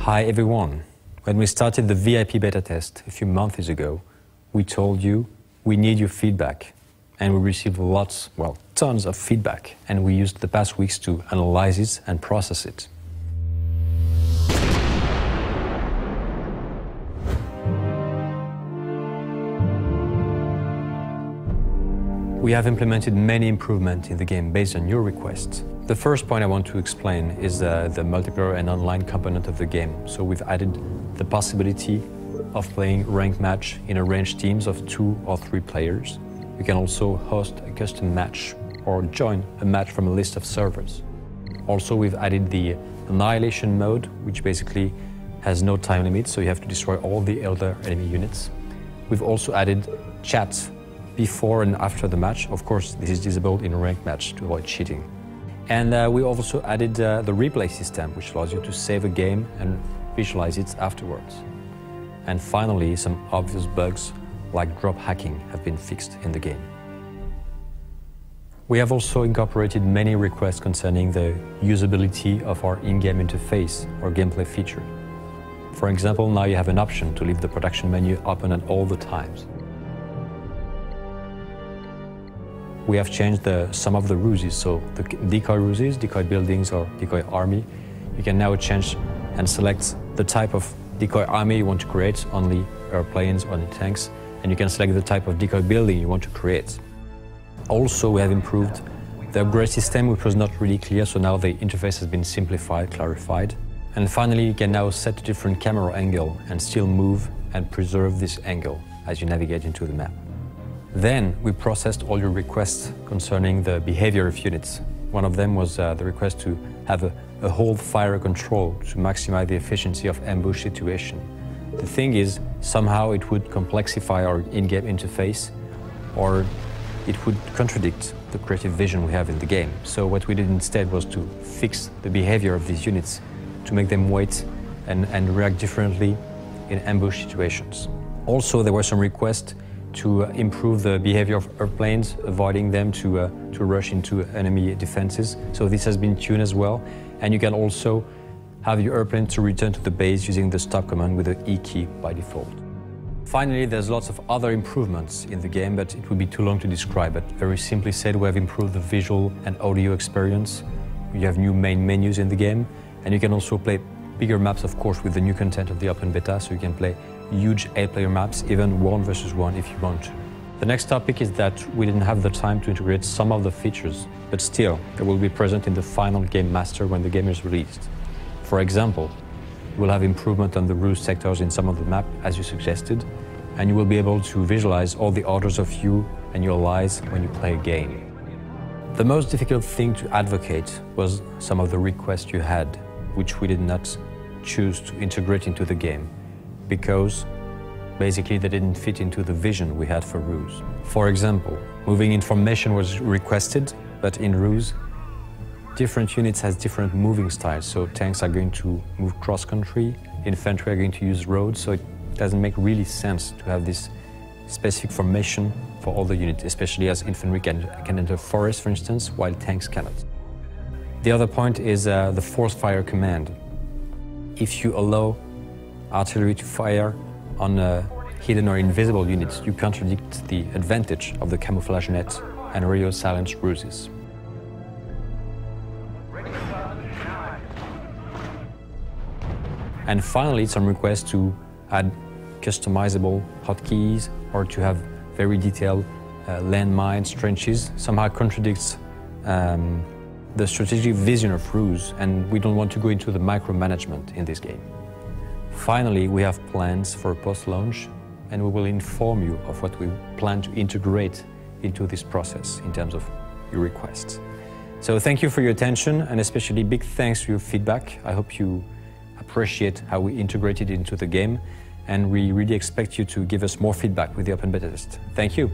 Hi everyone. When we started the VIP beta test a few months ago, we told you we need your feedback. And we received tons of feedback, and we used the past weeks to analyze it and process it. We have implemented many improvements in the game based on your requests. The first point I want to explain is the multiplayer and online component of the game. So we've added the possibility of playing ranked match in arranged teams of 2 or 3 players. You can also host a custom match or join a match from a list of servers. Also, we've added the annihilation mode, which basically has no time limit, so you have to destroy all the other enemy units. We've also added chat before and after the match. Of course, this is disabled in a ranked match to avoid cheating. And we also added the replay system, which allows you to save a game and visualize it afterwards. And finally, some obvious bugs like drop hacking have been fixed in the game. We have also incorporated many requests concerning the usability of our in-game interface or gameplay feature. For example, now you have an option to leave the production menu open at all the times. We have changed some of the ruses, so the decoy ruses, decoy buildings or decoy army, you can now change and select the type of decoy army you want to create, only airplanes, only tanks, and you can select the type of decoy building you want to create. Also, we have improved the upgrade system, which was not really clear, so now the interface has been simplified, clarified. And finally, you can now set a different camera angle and still move and preserve this angle as you navigate into the map. Then we processed all your requests concerning the behavior of units. One of them was the request to have a hold fire control to maximize the efficiency of ambush situation. The thing is, somehow it would complexify our in-game interface, or it would contradict the creative vision we have in the game. So what we did instead was to fix the behavior of these units to make them wait and react differently in ambush situations. Also, there were some requests to improve the behavior of airplanes, avoiding them to rush into enemy defenses. So this has been tuned as well. And you can also have your airplane to return to the base using the stop command with the E key by default. Finally, there's lots of other improvements in the game, but it would be too long to describe. But very simply said, we have improved the visual and audio experience. You have new main menus in the game, and you can also play bigger maps, of course, with the new content of the open beta, so you can play huge 8-player maps, even 1 versus 1 if you want to. The next topic is that we didn't have the time to integrate some of the features, but still, they will be present in the final game master when the game is released. For example, you will have improvement on the R.U.S.E sectors in some of the map, as you suggested, and you will be able to visualize all the orders of you and your allies when you play a game. The most difficult thing to advocate was some of the requests you had, which we did not choose to integrate into the game, because basically they didn't fit into the vision we had for R.U.S.E. For example, moving information was requested, but in R.U.S.E, different units has different moving styles. So tanks are going to move cross-country, infantry are going to use roads, so it doesn't make really sense to have this specific formation for all the units, especially as infantry can enter forests, for instance, while tanks cannot. The other point is the force fire command. If you allow artillery to fire on hidden or invisible units, you contradict the advantage of the camouflage net and radio silence ruses. And finally, some requests to add customizable hotkeys or to have very detailed landmines, trenches, somehow contradicts the strategic vision of R.U.S.E, and we don't want to go into the micromanagement in this game. Finally, we have plans for post-launch, and we will inform you of what we plan to integrate into this process in terms of your requests. So thank you for your attention, and especially big thanks for your feedback. I hope you appreciate how we integrated it into the game, and we really expect you to give us more feedback with the open beta test. Thank you.